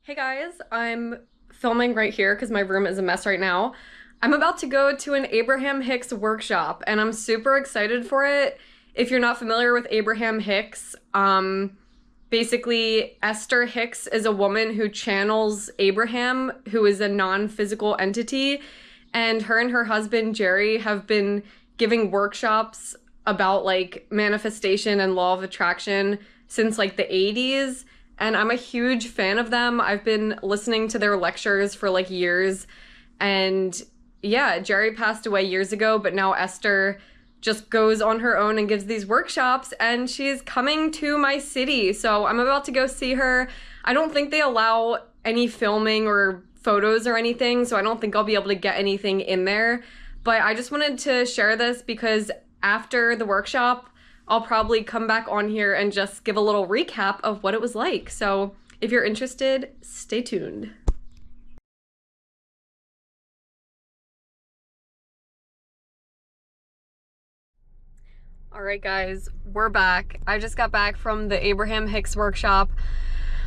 Hey guys, I'm filming right here because my room is a mess right now. I'm about to go to an Abraham Hicks workshop and I'm super excited for it. If you're not familiar with Abraham Hicks, basically Esther Hicks is a woman who channels Abraham, who is a non-physical entity, and her husband Jerry have been giving workshops about like manifestation and law of attraction since like the 80s. And I'm a huge fan of them. I've been listening to their lectures for like years. And yeah, Jerry passed away years ago, but now Esther just goes on her own and gives these workshops, and she's coming to my city. So I'm about to go see her. I don't think they allow any filming or photos or anything, so I don't think I'll be able to get anything in there. But I just wanted to share this because after the workshop, I'll probably come back on here and just give a little recap of what it was like. So if you're interested, stay tuned. All right, guys, we're back. I just got back from the Abraham Hicks workshop.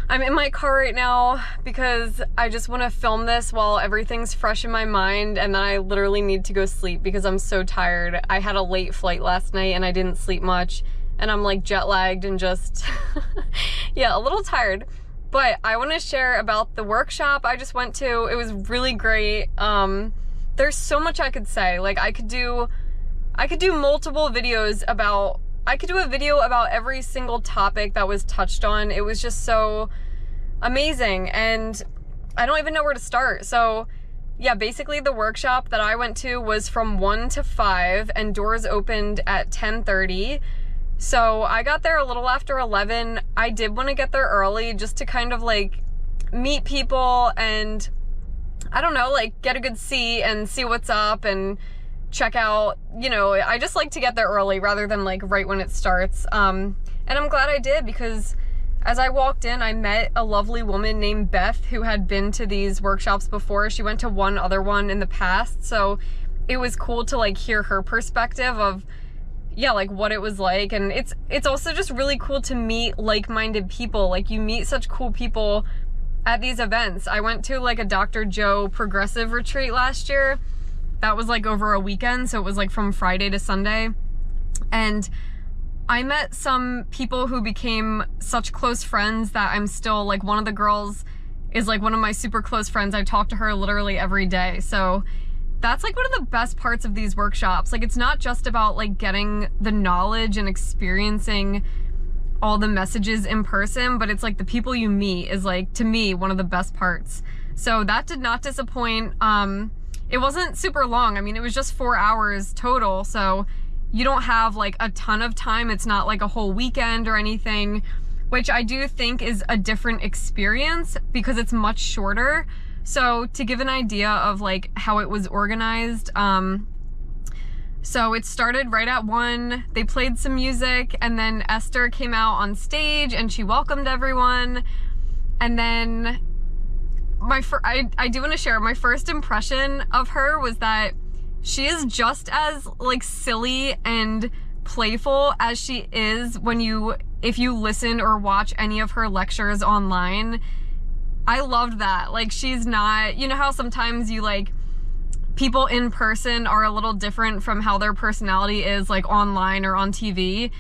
I'm in my car right now because I just want to film this while everything's fresh in my mind, and then I literally need to go sleep because I'm so tired. I had a late flight last night and I didn't sleep much, and I'm like jet lagged and just, yeah, a little tired. But I want to share about the workshop I just went to. It was really great. There's so much I could say. Like I could do multiple videos about, I could do a video about every single topic that was touched on. It was just so amazing, and I don't even know where to start. So yeah, basically the workshop that I went to was from 1 to 5 and doors opened at 10:30. So I got there a little after 11. I did want to get there early just to kind of like meet people and I don't know, like get a good seat and see what's up and check out, you know, I just like to get there early rather than like right when it starts. And I'm glad I did because as I walked in, I met a lovely woman named Beth who had been to these workshops before. She went to one other one in the past. So it was cool to like hear her perspective of, yeah, like what it was like. And it's also just really cool to meet like-minded people. Like you meet such cool people at these events. I went to like a Dr. Joe progressive retreat last year. That was like over a weekend, so it was like from Friday to Sunday. And I met some people who became such close friends that I'm still like, one of the girls is like one of my super close friends. I talk to her literally every day. So that's like one of the best parts of these workshops. Like it's not just about like getting the knowledge and experiencing all the messages in person, but it's like the people you meet is like, to me, one of the best parts. So that did not disappoint. It wasn't super long. I mean, it was just 4 hours total, so you don't have like a ton of time. It's not like a whole weekend or anything, which I do think is a different experience because it's much shorter. So to give an idea of like how it was organized, so it started right at 1, they played some music, and then Esther came out on stage and she welcomed everyone. And then I do want to share my first impression of her was that she is just as like silly and playful as she is if you listen or watch any of her lectures online. I loved that. Like she's not, you know how sometimes you like people in person are a little different from how their personality is like online or on TV.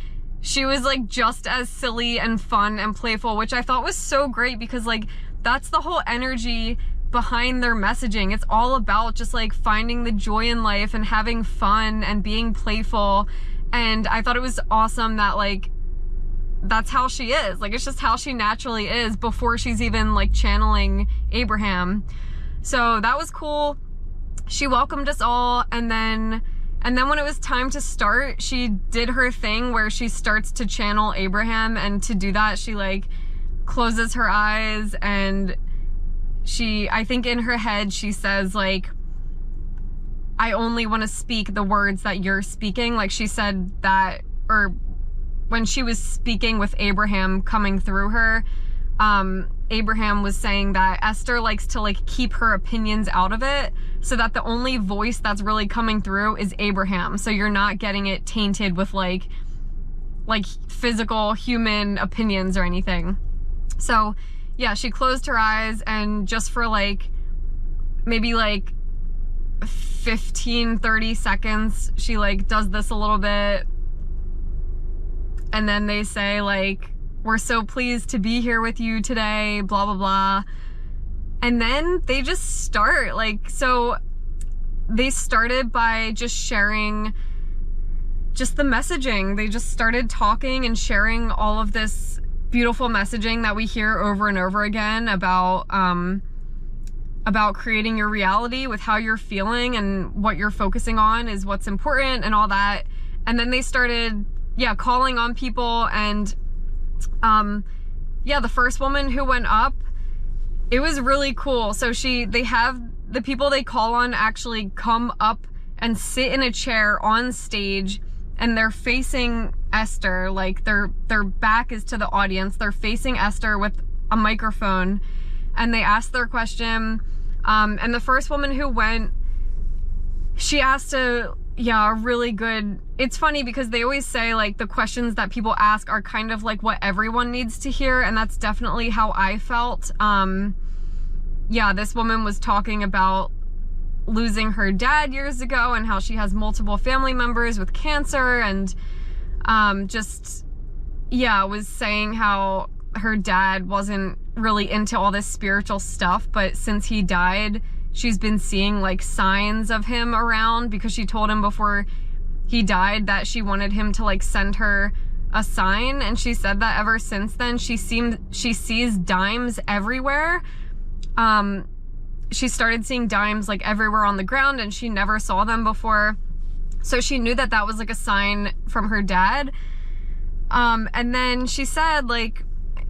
She was like just as silly and fun and playful, which I thought was so great because like that's the whole energy behind their messaging. It's all about just like finding the joy in life and having fun and being playful. And I thought it was awesome that like that's how she is. Like it's just how she naturally is before she's even like channeling Abraham. So that was cool. She welcomed us all, and then when it was time to start, she did her thing where she starts to channel Abraham, and to do that she like closes her eyes and I think in her head she says like, I only want to speak the words that you're speaking. Like she said that, or when she was speaking with Abraham coming through her, Abraham was saying that Esther likes to like keep her opinions out of it so that the only voice that's really coming through is Abraham. So you're not getting it tainted with like physical human opinions or anything. So yeah, she closed her eyes, and just for like maybe like 15-30 seconds, she like does this a little bit, and then they say like, we're so pleased to be here with you today, blah blah blah. And then they just start like, so they started by just sharing just the messaging. They just started talking and sharing all of this beautiful messaging that we hear over and over again about creating your reality with how you're feeling, and what you're focusing on is what's important and all that. And then they started, yeah, calling on people. And yeah, the first woman who went up, it was really cool. So they have the people they call on actually come up and sit in a chair on stage, and they're facing Esther, like their back is to the audience. They're facing Esther with a microphone, and they ask their question. And the first woman who went, she asked a really good, it's funny because they always say like the questions that people ask are kind of like what everyone needs to hear, and that's definitely how I felt. Yeah, this woman was talking about losing her dad years ago, and how she has multiple family members with cancer, and just, yeah, was saying how her dad wasn't really into all this spiritual stuff, but since he died, she's been seeing like signs of him around, because she told him before he died that she wanted him to like send her a sign, and she said that ever since then she sees dimes everywhere. She started seeing dimes like everywhere on the ground, and she never saw them before. So she knew that that was like a sign from her dad. And then she said like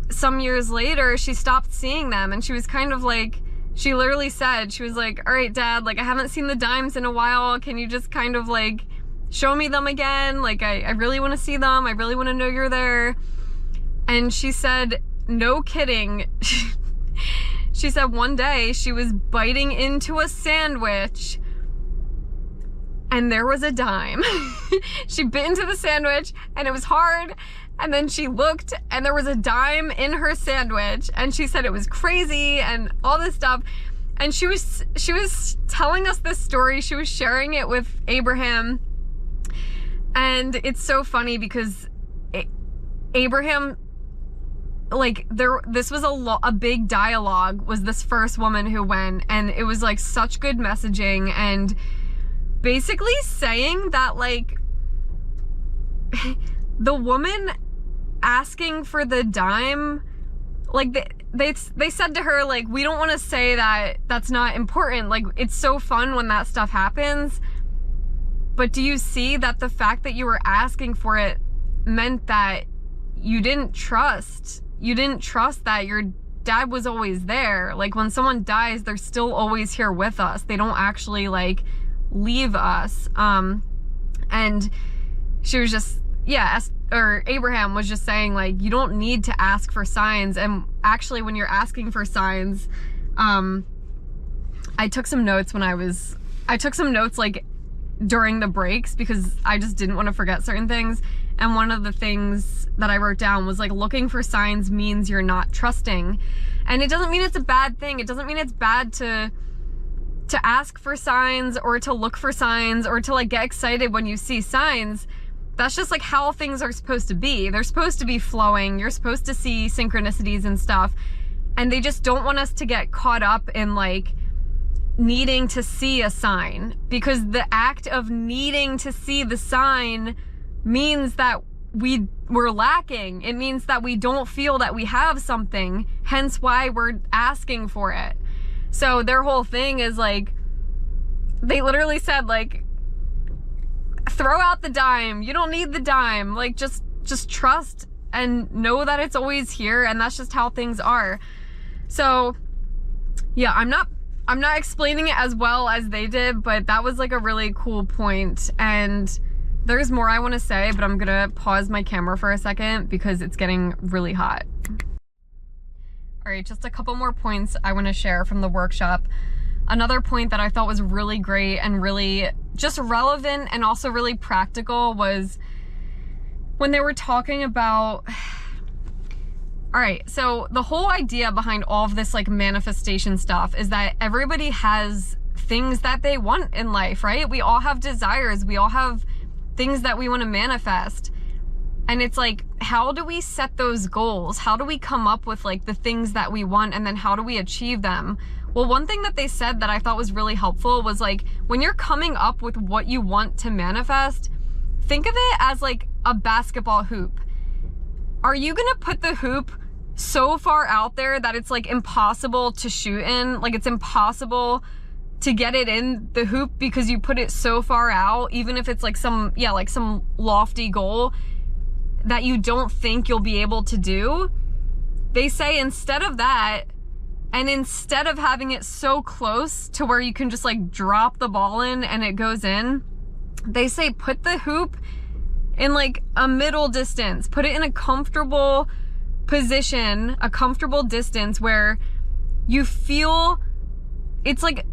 some years later, she stopped seeing them, and she was kind of like, she literally said, she was like, all right, Dad, like I haven't seen the dimes in a while. Can you just kind of like show me them again? Like I really want to see them. I really want to know you're there. And she said, no kidding. She said one day she was biting into a sandwich and there was a dime. She bit into the sandwich and it was hard, and then she looked and there was a dime in her sandwich, and she said it was crazy and all this stuff. And she was telling us this story. She was sharing it with Abraham, and it's so funny because Abraham, like this was a big dialogue, was this first woman who went, and it was like such good messaging, and basically saying that like the woman asking for the dime, like they said to her like, we don't want to say that that's not important, like it's so fun when that stuff happens, but do you see that the fact that you were asking for it meant that you didn't trust that your dad was always there? Like when someone dies, they're still always here with us. They don't actually like leave us. And she was just, yeah, or Abraham was just saying like, you don't need to ask for signs. And actually when you're asking for signs, I took some notes like during the breaks, because I just didn't want to forget certain things. And one of the things that I wrote down was like, looking for signs means you're not trusting. And it doesn't mean it's a bad thing. It doesn't mean it's bad to ask for signs, or to look for signs, or to like get excited when you see signs. That's just like how things are supposed to be. They're supposed to be flowing. You're supposed to see synchronicities and stuff. And they just don't want us to get caught up in like needing to see a sign, because the act of needing to see the sign means that we're lacking. It means that we don't feel that we have something, hence why we're asking for it. So their whole thing is like, they literally said like, throw out the dime. You don't need the dime. Like just trust and know that it's always here, and that's just how things are. So yeah, I'm not explaining it as well as they did, but that was like a really cool point. And there's more I want to say, but I'm gonna pause my camera for a second because it's getting really hot. All right, just a couple more points I want to share from the workshop. Another point that I thought was really great and really just relevant and also really practical was when they were talking about All right, so the whole idea behind all of this like manifestation stuff is that everybody has things that they want in life, right? We all have desires. We all have things that we want to manifest. And it's like, how do we set those goals? How do we come up with like the things that we want, and then how do we achieve them? Well, one thing that they said that I thought was really helpful was like, when you're coming up with what you want to manifest, think of it as like a basketball hoop. Are you gonna put the hoop so far out there that it's like impossible to shoot in? Like it's impossible to get it in the hoop because you put it so far out, even if it's like some lofty goal that you don't think you'll be able to do? They say instead of that, and instead of having it so close to where you can just like drop the ball in and it goes in, they say put the hoop in like a middle distance, put it in a comfortable position, a comfortable distance where you feel it's like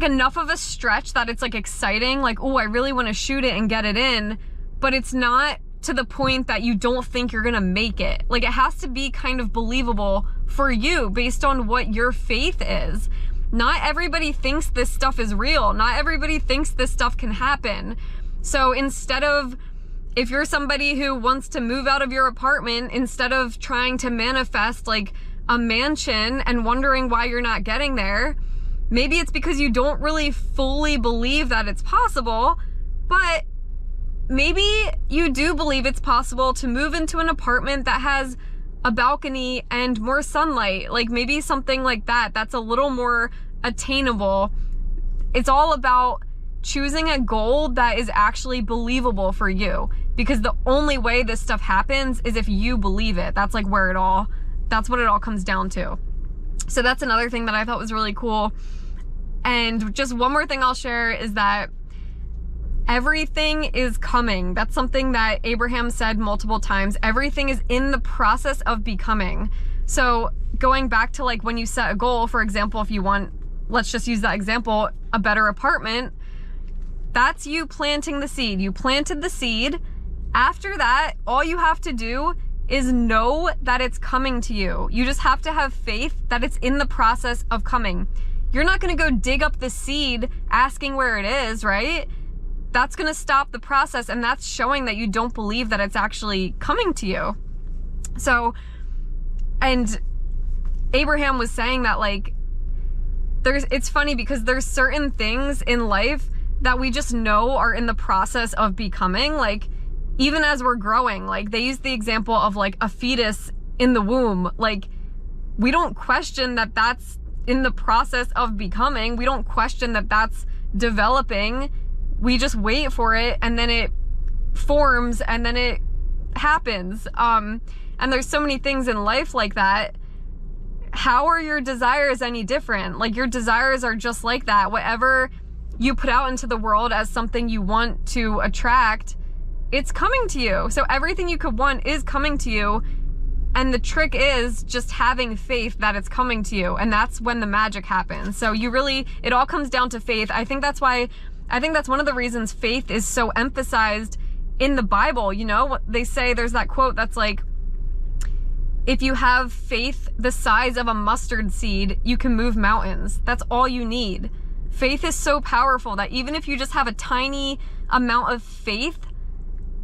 enough of a stretch that it's like exciting, like, oh, I really want to shoot it and get it in, but it's not to the point that you don't think you're gonna make it. Like, it has to be kind of believable for you based on what your faith is. Not everybody thinks this stuff is real. Not everybody thinks this stuff can happen. So instead of, if you're somebody who wants to move out of your apartment, instead of trying to manifest like a mansion and wondering why you're not getting there, maybe it's because you don't really fully believe that it's possible, but maybe you do believe it's possible to move into an apartment that has a balcony and more sunlight. Like maybe something like that, that's a little more attainable. It's all about choosing a goal that is actually believable for you, because the only way this stuff happens is if you believe it. That's like where that's what it all comes down to. So that's another thing that I thought was really cool. And just one more thing I'll share is that everything is coming. That's something that Abraham said multiple times. Everything is in the process of becoming. So going back to like when you set a goal, for example, if you want, let's just use that example, a better apartment, that's you planting the seed. You planted the seed. After that, all you have to do is know that it's coming to you. You just have to have faith that it's in the process of coming. You're not gonna go dig up the seed asking where it is, right? That's gonna stop the process, and that's showing that you don't believe that it's actually coming to you. So, and Abraham was saying that like, it's funny because there's certain things in life that we just know are in the process of becoming. Like, even as we're growing, like they use the example of like a fetus in the womb. Like, we don't question that that's in the process of becoming. We don't question that that's developing. We just wait for it, and then it forms, and then it happens. And there's so many things in life like that. How are your desires any different? Like, your desires are just like that. Whatever you put out into the world as something you want to attract, it's coming to you. So everything you could want is coming to you. And the trick is just having faith that it's coming to you. And that's when the magic happens. So it all comes down to faith. I think that's one of the reasons faith is so emphasized in the Bible. You know, they say, there's that quote that's like, if you have faith the size of a mustard seed, you can move mountains. That's all you need. Faith is so powerful that even if you just have a tiny amount of faith,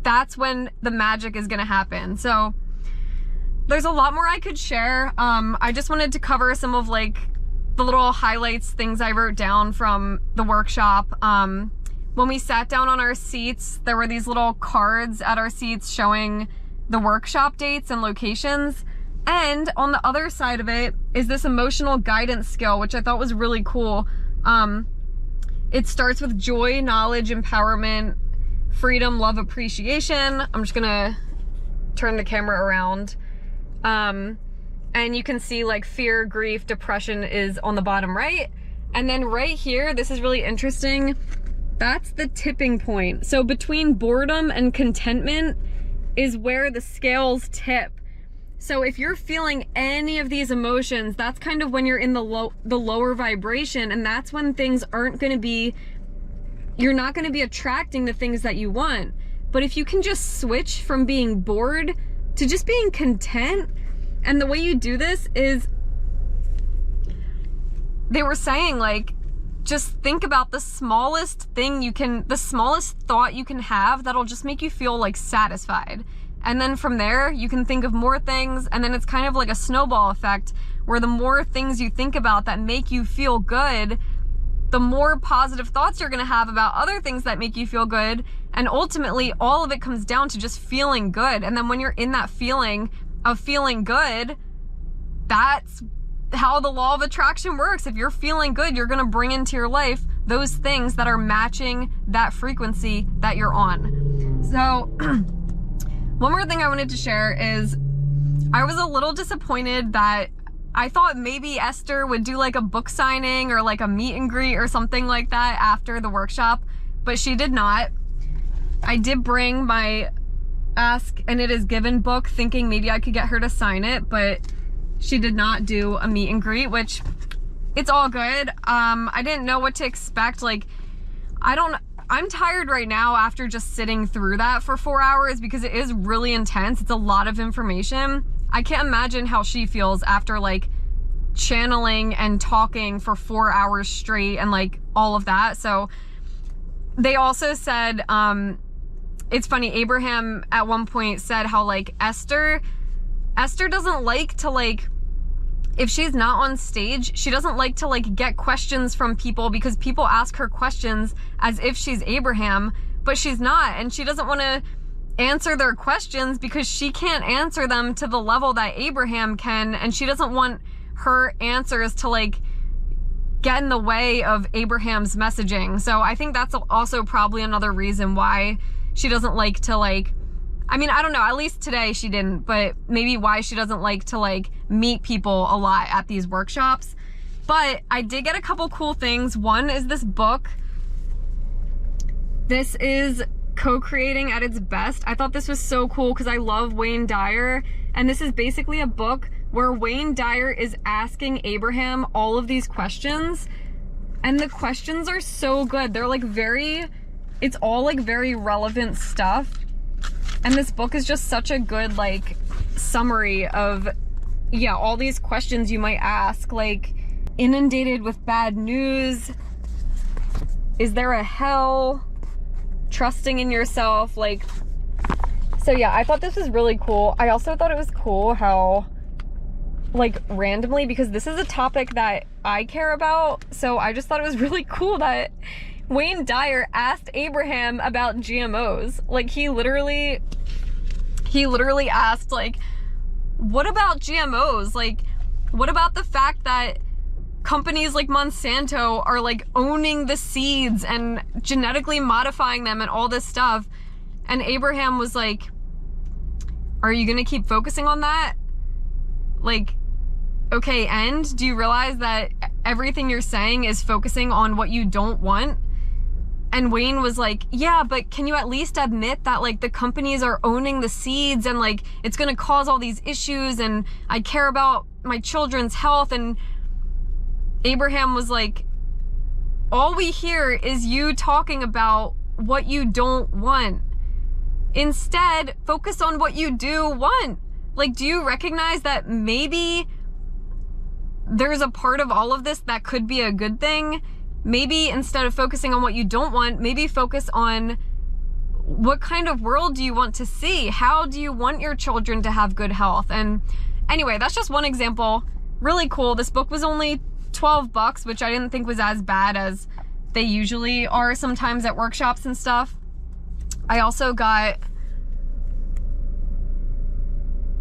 that's when the magic is gonna happen. So there's a lot more I could share. I just wanted to cover some of like the little highlights, things I wrote down from the workshop. When we sat down on our seats, there were these little cards at our seats showing the workshop dates and locations. And on the other side of it is this emotional guidance skill, which I thought was really cool. It starts with joy, knowledge, empowerment, freedom, love, appreciation. I'm just gonna turn the camera around. And you can see like fear, grief, depression is on the bottom right. And then right here, this is really interesting. That's the tipping point. So between boredom and contentment is where the scales tip. So if you're feeling any of these emotions, that's kind of when you're in the lower vibration, and that's when things aren't going to be, you're not going to be attracting the things that you want. But if you can just switch from being bored to just being content And the way you do this is, they were saying, like, just think about the smallest thing the smallest thought you can have that'll just make you feel like satisfied. And then from there, you can think of more things, and then it's kind of like a snowball effect, where the more things you think about that make you feel good, the more positive thoughts you're gonna have about other things that make you feel good, and ultimately all of it comes down to just feeling good. And then when you're in that feeling of feeling good, that's how the law of attraction works. If you're feeling good, you're gonna bring into your life those things that are matching that frequency that you're on. So one more thing I wanted to share is, I was a little disappointed that I thought maybe Esther would do like a book signing or like a meet and greet or something like that after the workshop, but she did not. I did bring my Ask and It Is Given book, thinking maybe I could get her to sign it, but she did not do a meet and greet, which it's all good. I didn't know what to expect. Like, I'm tired right now after just sitting through that for 4 hours, because it is really intense. It's a lot of information. I can't imagine how she feels after like channeling and talking for 4 hours straight and like all of that. So they also said, it's funny, Abraham at one point said how like Esther doesn't like to, like, if she's not on stage, she doesn't like to like get questions from people, because people ask her questions as if she's Abraham, but she's not. And she doesn't want to answer their questions because she can't answer them to the level that Abraham can. And she doesn't want her answers to like get in the way of Abraham's messaging. So I think that's also probably another reason why she doesn't like to like, I mean, I don't know, at least today she didn't, but maybe why she doesn't like to like meet people a lot at these workshops. But I did get a couple cool things. One is this book. This is Co-Creating at Its Best. I thought this was so cool because I love Wayne Dyer. And this is basically a book where Wayne Dyer is asking Abraham all of these questions. And the questions are so good. They're like it's all like very relevant stuff. And this book is just such a good like summary of, yeah, all these questions you might ask, like, inundated with bad news, is there a hell, trusting in yourself, like, so yeah, I thought this was really cool. I also thought it was cool how, like, randomly, because this is a topic that I care about, so I just thought it was really cool that Wayne Dyer asked Abraham about GMOs. Like, he literally asked, like, what about GMOs? Like, what about the fact that companies like Monsanto are like owning the seeds and genetically modifying them and all this stuff? And Abraham was like, are you gonna keep focusing on that? Like, okay, and do you realize that everything you're saying is focusing on what you don't want? And Wayne was like, yeah, but can you at least admit that like the companies are owning the seeds and like it's gonna cause all these issues and I care about my children's health? And Abraham was like, all we hear is you talking about what you don't want. Instead, focus on what you do want. Like, do you recognize that maybe there's a part of all of this that could be a good thing? Maybe instead of focusing on what you don't want, maybe focus on what kind of world do you want to see? How do you want your children to have good health? And anyway, that's just one example. Really cool. This book was only $12, which I didn't think was as bad as they usually are sometimes at workshops and stuff. I also got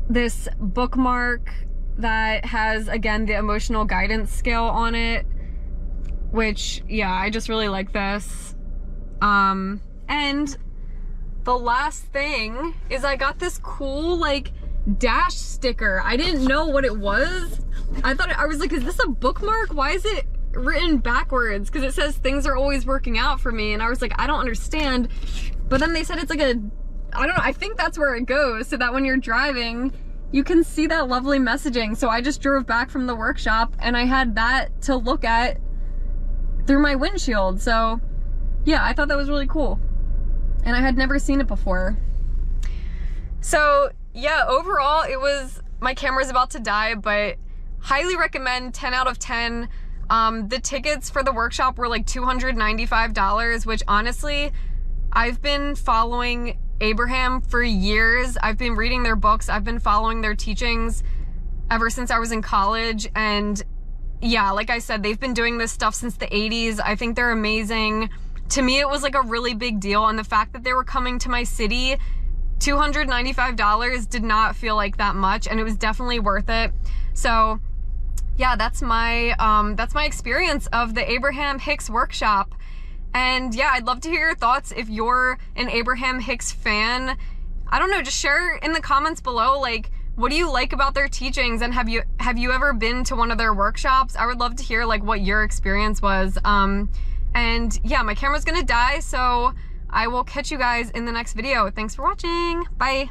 this bookmark that has, again, the emotional guidance scale on it, which, yeah, I just really like this. And the last thing is I got this cool, like, dash sticker. I didn't know what it was. I was like, is this a bookmark? Why is it written backwards? Because it says things are always working out for me. And I was like, I don't understand. But then they said it's like I don't know, I think that's where it goes, so that when you're driving, you can see that lovely messaging. So I just drove back from the workshop and I had that to look at through my windshield. So yeah, I thought that was really cool. And I had never seen it before. So yeah, overall it was my camera's about to die, but highly recommend, 10 out of 10. The tickets for the workshop were like $295, which honestly, I've been following Abraham for years. I've been reading their books. I've been following their teachings ever since I was in college. And yeah, like I said, they've been doing this stuff since the 80s. I think they're amazing. To me, it was like a really big deal. And the fact that they were coming to my city, $295 did not feel like that much, and it was definitely worth it. So yeah, that's my experience of the Abraham Hicks workshop. And yeah, I'd love to hear your thoughts if you're an Abraham Hicks fan. I don't know, just share in the comments below, like, what do you like about their teachings, and have you ever been to one of their workshops? I would love to hear like what your experience was. And yeah, my camera's gonna die, so I will catch you guys in the next video. Thanks for watching. Bye.